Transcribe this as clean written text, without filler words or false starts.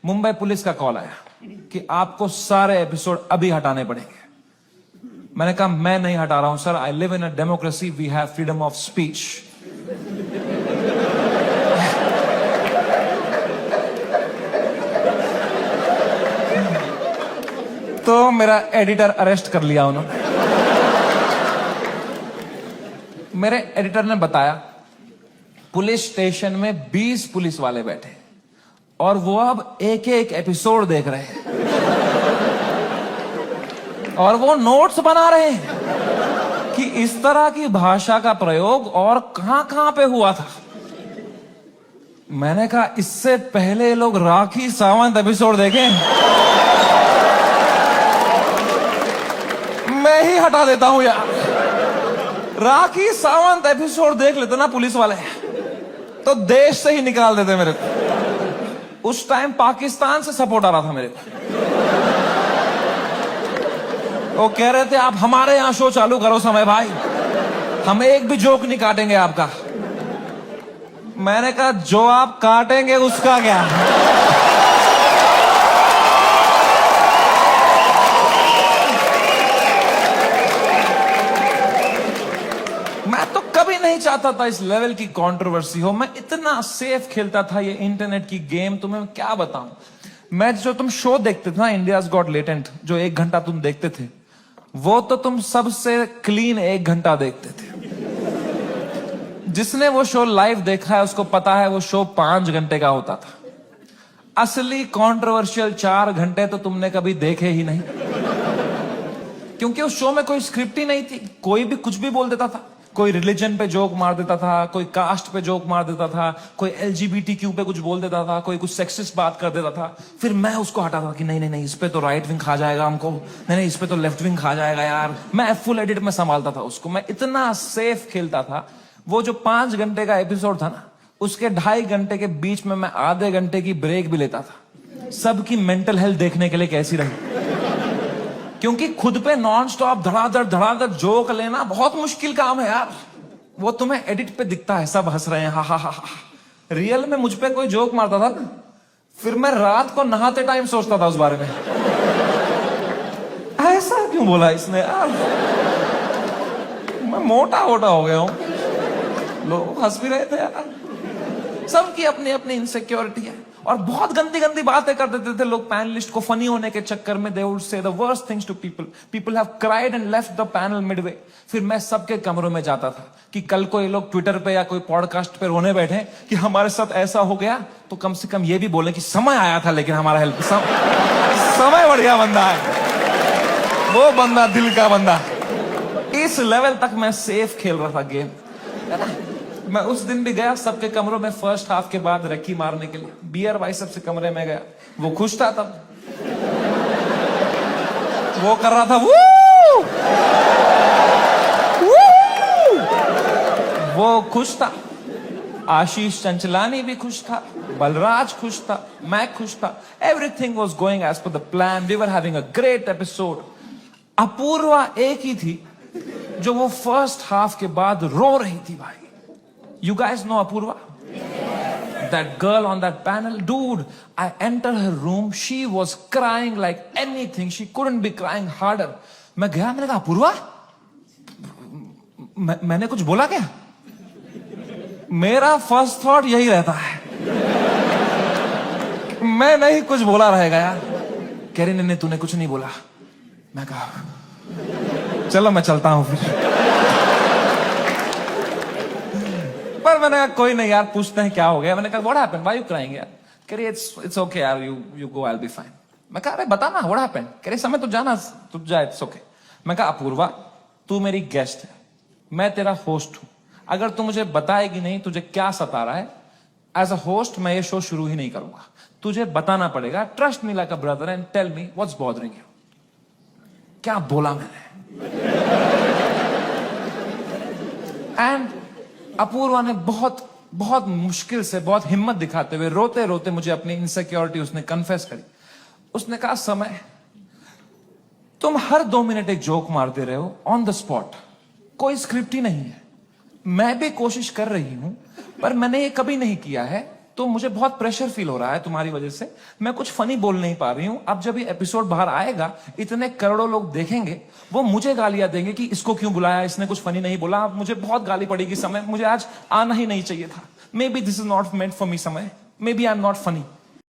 Mumbai police का call आया कि आपको सारे एपिसोड अभी हटाने पड़ेंगे। मैंने कहा मैं नहीं हटा रहा हूं sir, I live in a democracy, we have freedom of speech. तो मेरा एडिटर अरेस्ट कर लिया उन्होंने। मेरे एडिटर ने बताया पुलिस स्टेशन में 20 पुलिस वाले बैठे और वो अब एक एक एपिसोड देख रहे हैं और वो नोट्स बना रहे हैं कि इस तरह की भाषा का प्रयोग और कहां कहां पे हुआ था। मैंने कहा इससे पहले लोग राखी सावंत एपिसोड देखें, मैं ही हटा देता हूं यार। राखी सावंत एपिसोड देख लेते ना पुलिस वाले तो देश से ही निकाल देते मेरे को। उस टाइम पाकिस्तान से सपोर्ट आ रहा था मेरे को। वो कह रहे थे आप हमारे यहां शो चालू करो समय भाई, हम एक भी जोक नहीं काटेंगे आपका। मैंने कहा जो आप काटेंगे उसका क्या। मैं तो कभी नहीं चाहता था इस लेवल की कंट्रोवर्सी हो। मैं इतना सेफ खेलता था ये इंटरनेट की गेम, तुम्हें क्या बताऊं। मैं जो तुम शो देखते थे ना, इंडियाज गॉट लेटेंट, जो 1 घंटा तुम देखते थे, वो तो तुम सबसे क्लीन 1 घंटा देखते थे। जिसने वो शो लाइव देखा है उसको पता है वो शो 5 घंटे का होता था। असली कंट्रोवर्शियल 4 घंटे तो तुमने कभी देखे ही नहीं, क्योंकि उस शो में कोई स्क्रिप्ट ही नहीं थी। कोई भी कुछ भी बोल देता था, कोई रिलीजन पे जोक मार देता था, कोई कास्ट पे जोक मार देता था, कोई LGBTQ पे कुछ बोल देता था, कोई कुछ सेक्सिस्ट बात कर देता था। फिर मैं उसको हटाता था कि नहीं नहीं नहीं, इस पे तो राइट विंग खा जाएगा हमको, नहीं नहीं इस पे तो लेफ्ट विंग खा जाएगा यार। मैं फुल एडिट में संभालता था उसको। मैं इतना सेफ खेलता था। वो जो 5 घंटे का एपिसोड था ना, उसके 2.5 घंटे के बीच में मैं आधे घंटे की ब्रेक भी लेता था, सबकी मेंटल हेल्थ देखने के लिए कैसी रही। क्योंकि खुद पे नॉन स्टॉप धड़ाधड़ जोक लेना बहुत मुश्किल काम है यार। वो तुम्हें एडिट पे दिखता है सब हंस रहे हैं, हा हा हा हा। रियल में मुझ पे कोई जोक मारता था ना, फिर मैं रात को नहाते टाइम सोचता था उस बारे में, ऐसा क्यों बोला इसने यार। मैं मोटा हो गया हूं। लोग हंस भी रहे थे यार। सबकी अपनी अपनी इनसिक्योरिटी है और बहुत गंदी गंदी बातें कर देते थे लोग पैनलिस्ट को फनी होने के चक्कर में। They would say the worst things to people. People have cried and left the panel midway. फिर मैं सबके कमरों में जाता था कि कल को ये लोग ट्विटर पे या कोई पॉडकास्ट पे रोने बैठे कि हमारे साथ ऐसा हो गया, तो कम से कम ये भी बोले कि समय आया था लेकिन हमारा हेल्प समय बढ़िया बंदा है वो, बंदा दिल का बंदा। इस लेवल तक मैं सेफ खेल रहा था गेम। मैं उस दिन भी गया सबके कमरों में फर्स्ट हाफ के बाद रक्की मारने के लिए। बियर बाइसेप से कमरे में गया, वो खुश था तब, वो कर रहा था वू! वो खुश था। आशीष चंचलानी भी खुश था, बलराज खुश था, मैं खुश था। Everything was going as per the plan. We were having a great episode. Apurva एक ही थी जो वो फर्स्ट हाफ के बाद रो रही थी भाई। You guys know Apurva? Yeah. That girl on that panel, dude, I entered her room, she was crying like anything. She couldn't be crying harder. मैं गया, मैंने कहा अपूर्वा, मैंने कुछ बोला क्या? मेरा फर्स्ट थॉट यही रहता है, मैं नहीं कुछ बोला रहेगा यार। कह रही नहीं तूने कुछ नहीं बोला। मैं कहा चलो मैं चलता हूं फिर। पर मैंने कहा कोई नहीं यार, पूछते हैं क्या हो गया। मैंने कहा what happened, why you crying यार। कह रही इट्स ओके यार, you go, I will be fine. मैं कहा अरे बता ना व्हाट हैपेंड। कह रही समय तो जाना, तू जा, इट्स ओके। मैं कहा अपूर्वा तू मेरी गेस्ट है, मैं तेरा होस्ट हूं। अगर तू मुझे बताएगी नहीं तुझे क्या सता रहा है, एज अ होस्ट मैं ये शो शुरू ही नहीं करूंगा। तुझे बताना पड़ेगा। Trust me like a brother and tell me what's bothering you. क्या बोला मैंने। एंड अपूर्वा ने बहुत मुश्किल से, बहुत हिम्मत दिखाते हुए, रोते रोते मुझे अपनी इनसिक्योरिटी उसने कन्फेस करी। उसने कहा समय तुम हर 2 मिनट एक जोक मारते रहे हो ऑन द स्पॉट, कोई स्क्रिप्ट ही नहीं है। मैं भी कोशिश कर रही हूं पर मैंने ये कभी नहीं किया है। तो मुझे बहुत प्रेशर फील हो रहा है तुम्हारी वजह से, मैं कुछ फनी बोल नहीं पा रही हूं। अब जब ये एपिसोड बाहर आएगा, इतने करोड़ों लोग देखेंगे, वो मुझे गालियां देंगे कि इसको क्यों बुलाया, इसने कुछ फनी नहीं बोला। अब मुझे बहुत गाली पड़ेगी समय, मुझे आज आना ही नहीं चाहिए था। Maybe this is not meant for me समय, maybe I am not funny.